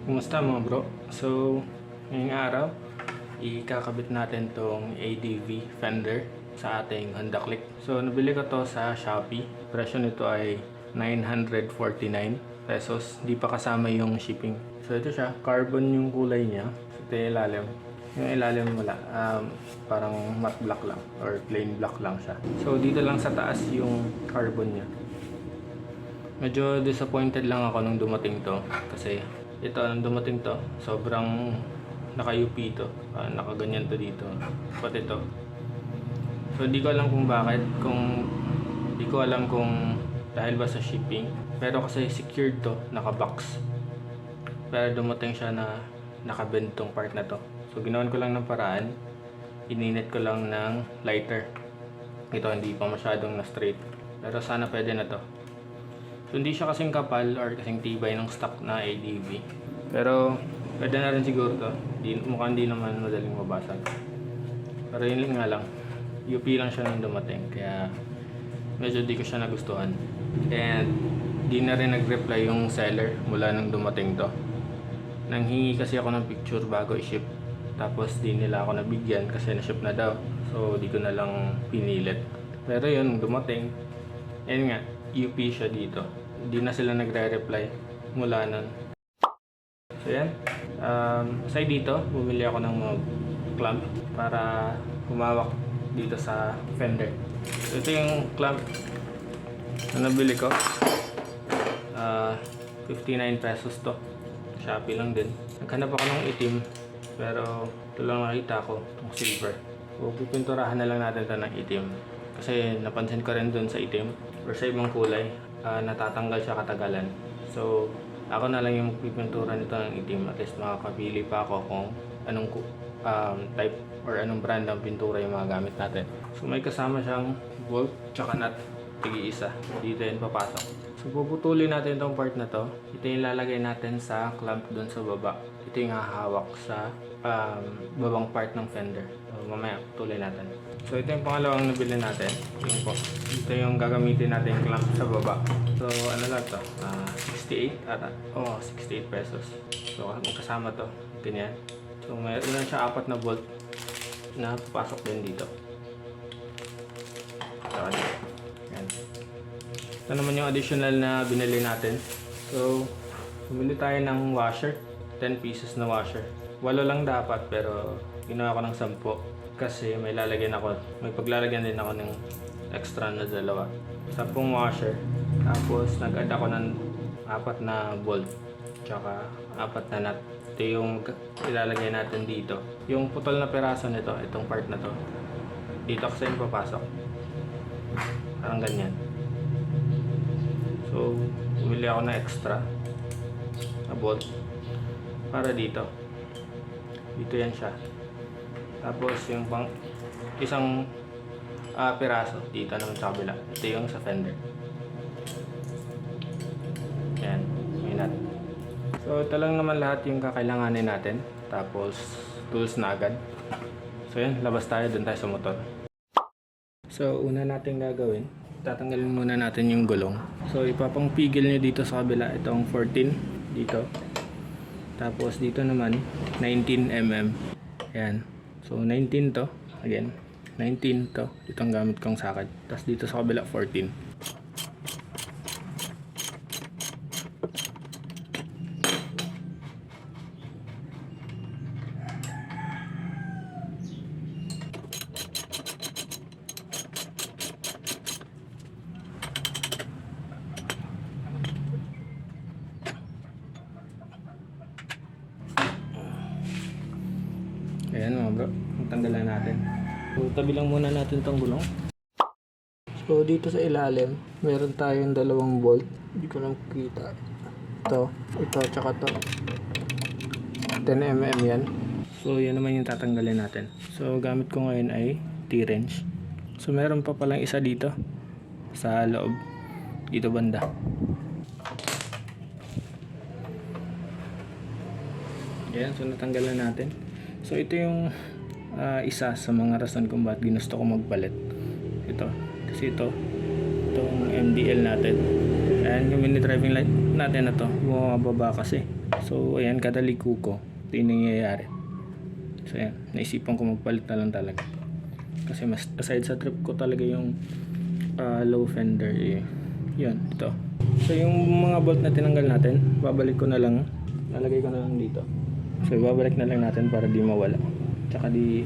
Kumusta mga bro? So, ngayong araw, ikakabit natin tong ADV fender sa ating Honda Click. So, nabili ko to sa Shopee. Presyo nito ay 949 pesos. Di pa kasama yung shipping. So, ito siya. Carbon yung kulay niya. So, ito yung ilalim. Yung ilalim wala. Parang matte black lang or plain black lang siya. So, dito lang sa taas yung carbon niya. Medyo disappointed lang ako nung dumating to kasi ito nung dumating to sobrang naka-UP to, nakaganyan to dito pati to. So di ko alam kung bakit, di ko alam kung dahil ba sa shipping, pero kasi secured to, naka-box, pero dumating siya na nakabend tong part na to. So ginawan ko lang ng paraan, ininit ko lang ng lighter. Ito hindi pa masyadong na straight, pero sana pwede na to. So, hindi siya kasing kapal or kasing tibay ng stock na ADV. Pero, pwede na rin siguro to. Mukhang hindi naman madaling mabasag. Pero yun nga lang. UP lang siya nung dumating. Kaya, medyo di ko siya nagustuhan. And, di na rin nag-reply yung seller mula nung dumating to. Nanghingi kasi ako ng picture bago i-ship. Tapos, di nila ako nabigyan kasi na-ship na daw. So, di ko na lang pinilit. Pero yun, dumating. Yan nga. UP siya dito. Hindi na sila nagre-reply mula nun. So yan. Aside dito, bumili ako ng mga clamp para humawak dito sa fender. So ito yung clamp na nabili ko. 59 pesos to. Shopee lang din. Naghanap ako ng itim pero ito lang nakita ko, itong silver. So pipinturahan na lang natin ito ng itim. Kasi napansin ko rin dun sa itim or sa ibang kulay, natatanggal siya katagalan. So, ako na lang yung magpipintura nito ng itim. At least makakapili pa ako kung anong type or anong brand ng pintura yung mga gamit natin. So, may kasama siyang bolt tsaka nut, tig-iisa. Dito yun papasok. So, puputulin natin itong part na to. Ito yung lalagay natin sa clamp dun sa baba. Ito yung hahawak sa babang part ng fender. So, mamaya putulin natin. So ito yung pangalawang nabili natin. Ito yung gagamitin natin yung clamp sa baba. So ano lang to? 68 ata. 68 pesos. So magkasama to. Ganyan. So mayroon lang siya 4 na bolt na papasok din dito. So yan. Ito naman yung additional na binili natin. So bumili tayo ng washer. 10 pieces na washer. 8 lang dapat pero ginawa ko ng 10. Kasi may paglalagyan din ako ng extra na 2. 10 washer. Tapos nag-add ako ng 4 na bolt. Tsaka 4 na nut. Ito yung ilalagay natin dito. Yung putol na peraso nito, itong part na to. Dito kasi yung papasok. Parang ganyan. So, bumili ako ng extra na bolt. Para dito. Dito yan siya. Tapos yung isang piraso dito naman sa kabila. Ito yung sa fender. Ayan, may nut. So ito lang naman lahat yung kakailanganin natin. Tapos tools na agad. So yan, labas tayo, dun tayo sa motor. So una natin gagawin, tatanggalin muna natin yung gulong. So ipapangpigil nyo dito sa kabila itong 14 dito. Tapos dito naman 19mm. Ayan. So 19 to, again, 19 to, itong gamit kong sakad. Tapos dito sa kabila 14. Ayan mga bro, tanggalan natin. So tabi lang muna natin tong gulong. So dito sa ilalim, meron tayong 2 bolt. Hindi ko lang kita. Ito, tsaka to. 10mm yan. So yan naman yung tatanggalin natin. So gamit ko ngayon ay T-wrench. So meron pa palang isa dito sa loob. Dito banda. Ayan, so natanggalan natin. So ito yung isa sa mga rason kung bakit ginusto ko magpalit. Ito. Kasi itong MDL natin. Ayan yung mini driving light natin na to. Bumababa kasi. So ayan, kada liko ko ito yung nangyayari. So ayan, naisipan ko magpalit na lang talaga. Kasi mas aside sa trip ko talaga yung low fender yun, ito. So yung mga bolt na tinanggal natin, babalik ko na lang, lalagay ko na lang dito. So babalik na lang natin para di mawala. Tsaka di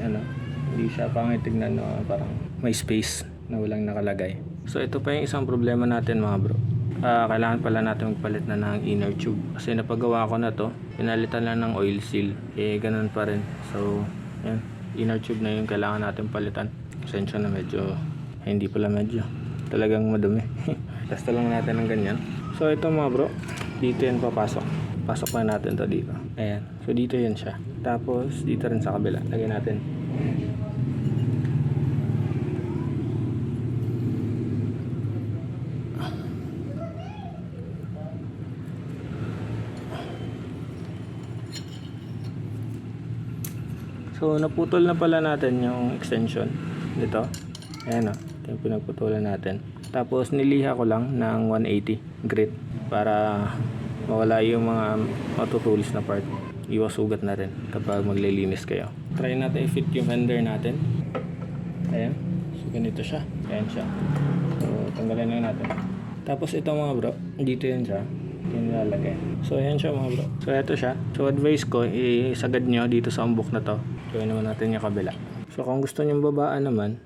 siya pangit tignan na parang may space na walang nakalagay. So ito pa yung isang problema natin mga bro. Kailangan pala natin magpalit na ng inner tube. Kasi napagawa ko na to, pinalitan lang ng oil seal. Ganun pa rin. So yan, inner tube na yung kailangan natin palitan. Pasensya na medyo, hindi pala medyo, talagang madumi. Testa lang natin ng ganyan. So ito mga bro, dito yan papasok. Pasok na natin to dito. Ayan. So dito yan siya. Tapos dito rin sa kabila. Lagyan natin. So naputol na pala natin yung extension dito. Ayan o. Ito yung pinagputulan natin. Tapos niliha ko lang ng 180 grit para mawala yung mga matutulis na part. Iwas sugat na rin kapag maglilinis kayo. Try natin i-fit yung fender natin. Ayan. So ganito siya. Ayan siya. So tanggalin lang natin. Tapos ito mga bro, dito yan siya. Yung nilalagay. So ayan siya mga bro. So ito siya. So advice ko, isagad nyo dito sa umbok na to. So naman natin yung kabila. So kung gusto nyo babaan naman,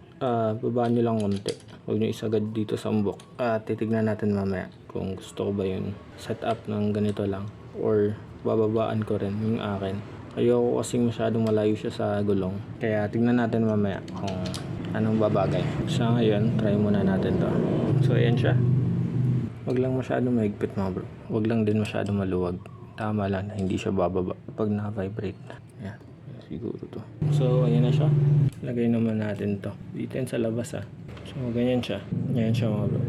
babaan nyo lang konti. Huwag nyo isagad dito sa umbok. Titignan natin mamaya kung gusto ko ba yung setup ng ganito lang or bababaan ko rin yung akin. Ayoko kasing masyadong malayo siya sa gulong. Kaya tignan natin mamaya kung anong babagay. Sa ngayon, try muna natin to. So ayan siya. Huwag lang masyadong mahigpit mga bro. Huwag lang din masyadong maluwag. Tama lang na hindi siya bababa pag na-vibrate. Ayan. Siguro to. So ayan na siya. Lagay naman natin to. Dito yan sa labas So ganyan siya. Ayan siya mga bro.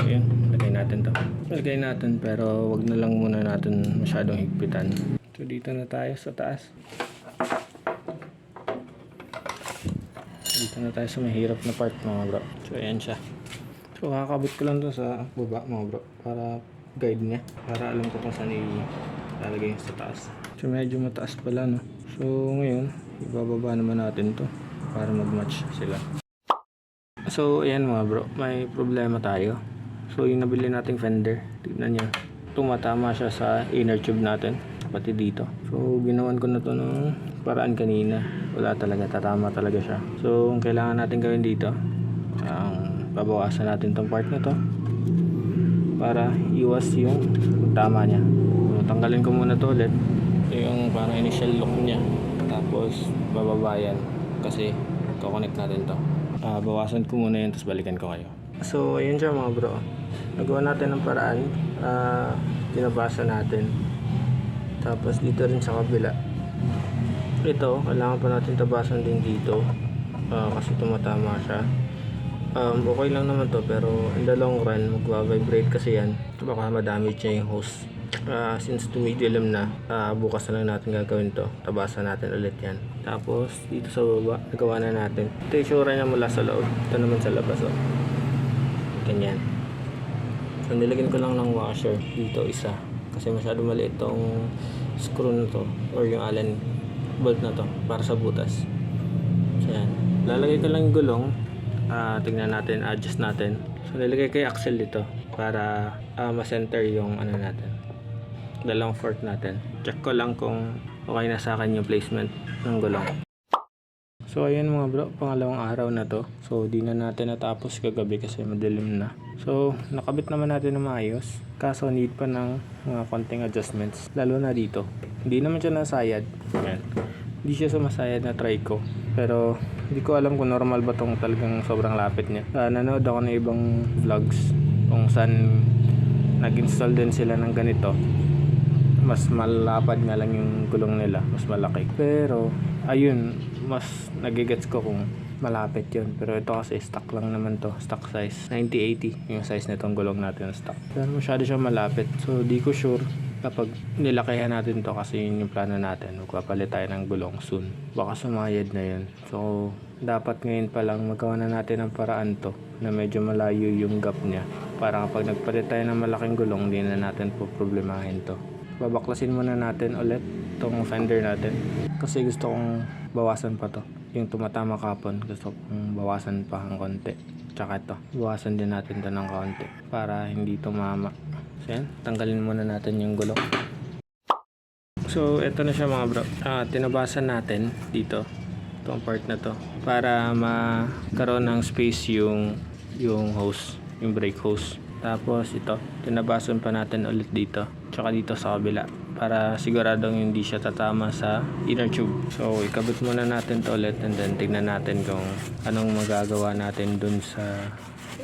Ayan. Lagay natin to. Lagay natin pero wag na lang muna natin masyadong higpitan. So dito na tayo sa taas. Dito na tayo sa mahirap na part mga bro. So ayan siya. So kakabit ko lang to sa baba mga bro. Para guide niya. Para alam ko kung saan ilalagay sa taas. So medyo mataas pala no. So ngayon, ibababa naman natin to para mag-match sila. So ayan mga bro, may problema tayo. So yung nabili nating fender, tignan nyo, tumatama siya sa inner tube natin, pati dito. So ginawan ko na to ng paraan kanina. Wala talaga, tatama talaga siya. So ang kailangan natin gawin dito, babawasan natin tong part na to para iwas yung tama niya. So tanggalin ko muna to ulit. Yung parang initial lock niya, tapos bababayan kasi kukonect natin to. Bawasan ko muna yun, tapos balikan ko kayo. So ayun siya mga bro, nagawa natin ng paraan. Tinabasa natin, tapos dito rin sa kabila. Ito kailangan pa natin tabasan din dito kasi tumatama siya. Okay lang naman to, pero in the long run magva-vibrate kasi yan, baka madamage niya yung hose. Since tumigil na, bukas na lang natin gagawin to. Tabasan natin ulit yan. Tapos dito sa baba, nagawa na natin. Ito yung sura niya mula sa loob. Ito naman sa labas ganyan. So nilagyan ko lang ng washer dito isa, kasi masyado maliit tong screw na to or yung allen bolt na to para sa butas. So yan, lalagay ko lang yung gulong. Tignan natin, adjust natin. So nilagay ko yung axle dito para ma-center yung natin, dalawang fork natin. Check ko lang kung okay na sa akin yung placement ng gulong. So ayan mga bro, pangalawang araw na to. So di na natin natapos kagabi kasi madilim na. So nakabit naman natin na maayos, kaso need pa ng mga konting adjustments, lalo na dito. Hindi naman siya nasayad. Ayan. Hindi siya sumasayad na try ko, pero hindi ko alam kung normal ba tong talagang sobrang lapit niya. Nanood ako ng ibang vlogs kung saan nag-install din sila ng ganito. Mas malapad nga lang yung gulong nila, mas malaki. Pero ayun, mas nagigets ko kung malapit yun. Pero ito kasi stock lang naman to, stock size 90-80 yung size nitong gulong natin na stock. Pero masyado siya malapit, so di ko sure kapag nilakihan natin to, kasi yun yung plano natin. Magpapalit tayo ng gulong soon, baka sumayad na yun. So dapat ngayon pa lang magawa na natin ang paraan to na medyo malayo yung gap niya para kapag nagpalit tayo ng malaking gulong hindi na natin po problemahin to. Babaklasin muna natin ulit tong fender natin kasi gusto kong bawasan pa to, yung tumatama kapon gusto kong bawasan pa ng konti, tsaka ito bawasan din natin to ng konti para hindi tumama. So yan, tanggalin muna natin yung gulong. So ito na siya mga bro, tinabasan natin dito itong part na to para magkaroon ng space yung hose, yung brake hose. Tapos ito, tinabasan pa natin ulit dito tsaka dito sa kabila para siguradong hindi siya tatama sa inner tube. So ikabit muna natin to ulit and then tignan natin kung anong magagawa natin dun sa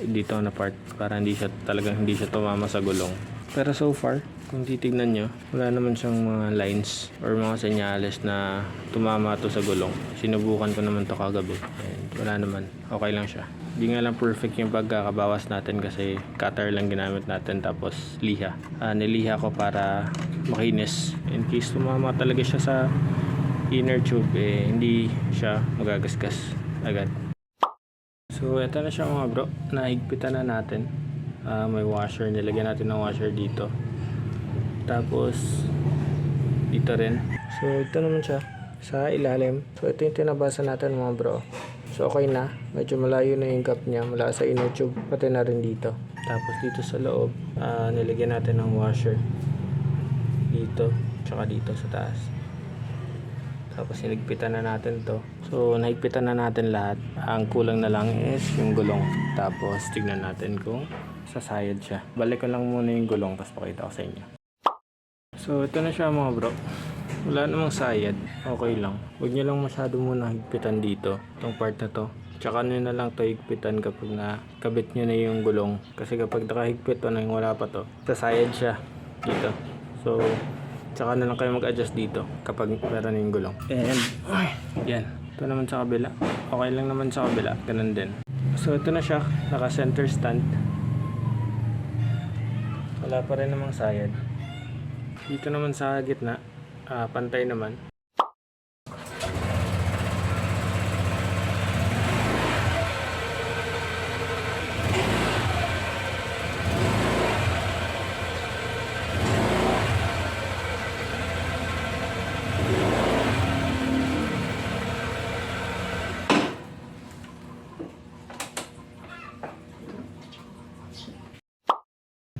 dito na part para hindi siya tumama sa gulong. Pero so far, kung titignan nyo, wala naman siyang mga lines or mga senyales na tumama to sa gulong. Sinubukan ko naman to kagabi and wala naman, okay lang siya. Di nga lang perfect yung pagkakabawas natin kasi cutter lang ginamit natin tapos liha. Niliha ko para makinis. In case tumama talaga siya sa inner tube, hindi siya magagasgas agad. So eto na siya mga bro, nahigpitan na natin. May washer, nilagyan natin ng washer dito. Tapos dito rin. So ito naman siya sa ilalim. So ito yung tinabasan natin mga bro. So okay na, medyo malayo na yung gap niya mula sa inner tube pati na rin dito. Tapos dito sa loob, nilagyan natin ng washer dito tsaka dito sa taas. Tapos hinigpitan na natin to. So nahigpitan na natin lahat. Ang kulang na lang is yung gulong. Tapos tignan natin kung sasayad siya. Balik ko lang muna yung gulong tapos pakita ko sa inyo. So ito na siya mga bro. Wala namang sayad. Okay lang. Huwag nyo lang masyado muna higpitan dito. Itong part na to. Tsaka nyo na lang to higpitan kapag nakabit nyo na yung gulong. Kasi kapag nakahigpit to na yung wala pa to, sasayad siya dito. So tsaka na lang kayo mag-adjust dito kapag meron na yung gulong. And yan. Ito naman sa kabila. Okay lang naman sa kabila. Ganun din. So ito na siya. Naka center stand. Wala pa rin namang sayad. Dito naman sa gitna, pantay naman.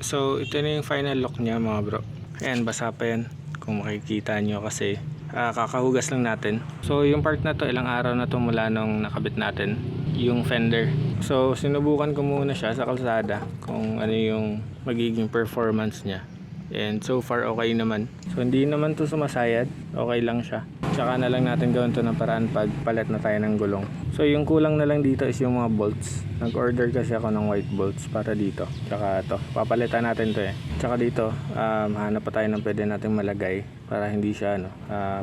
So ito na yung final look niya mga bro. Ayan, basa pa yan kung makikita nyo kasi kakahugas lang natin. So yung part na to, ilang araw na to mula nung nakabit natin yung fender. So sinubukan ko muna siya sa kalsada kung ano yung magiging performance niya. And so far okay naman. So hindi naman to sumasayad, okay lang siya. Tsaka na lang natin gawin to ng paraan pag palit na tayo ng gulong. So yung kulang na lang dito is yung mga bolts. Nag-order kasi ako ng white bolts para dito. Tsaka to, papalitan natin to eh. Tsaka dito, hanap pa tayo ng pwede natin malagay para hindi siya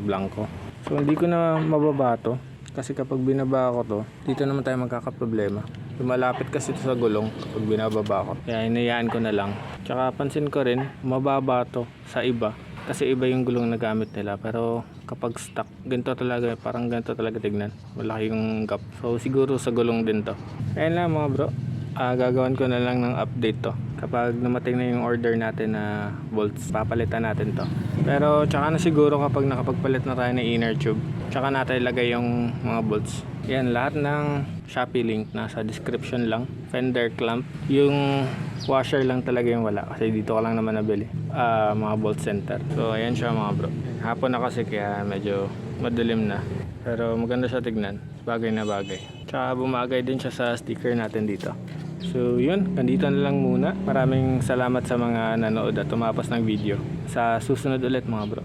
blanco. So hindi ko na mababa to. Kasi kapag binaba ko to, dito naman tayo magkakaproblema. Lumalapit kasi ito sa gulong kapag binababa ko. Kaya hinayaan ko na lang. Tsaka pansin ko rin, mababa to sa iba. Kasi iba yung gulong na gamit nila. Pero kapag stock, ganito talaga, parang ganito talaga tignan. Malaki yung gap. So siguro sa gulong din to. Ayun lang mga bro. Gagawin ko na lang ng update to. Kapag namating na yung order natin na bolts, papalitan natin to. Pero tsaka na siguro kapag nakapagpalit na tayo ng inner tube. Tsaka natin ilagay yung mga bolts. Yan, lahat ng Shopee link nasa description lang. Fender clamp. Yung washer lang talaga yung wala. Kasi dito ka lang naman nabili. Mga bolt center. So ayan siya mga bro. Hapon na kasi kaya medyo madilim na. Pero maganda siya tignan. Bagay na bagay. Tsaka bumagay din siya sa sticker natin dito. So yun, nandito na lang muna. Maraming salamat sa mga nanood at tumapos ng video. Sa susunod ulit mga bro.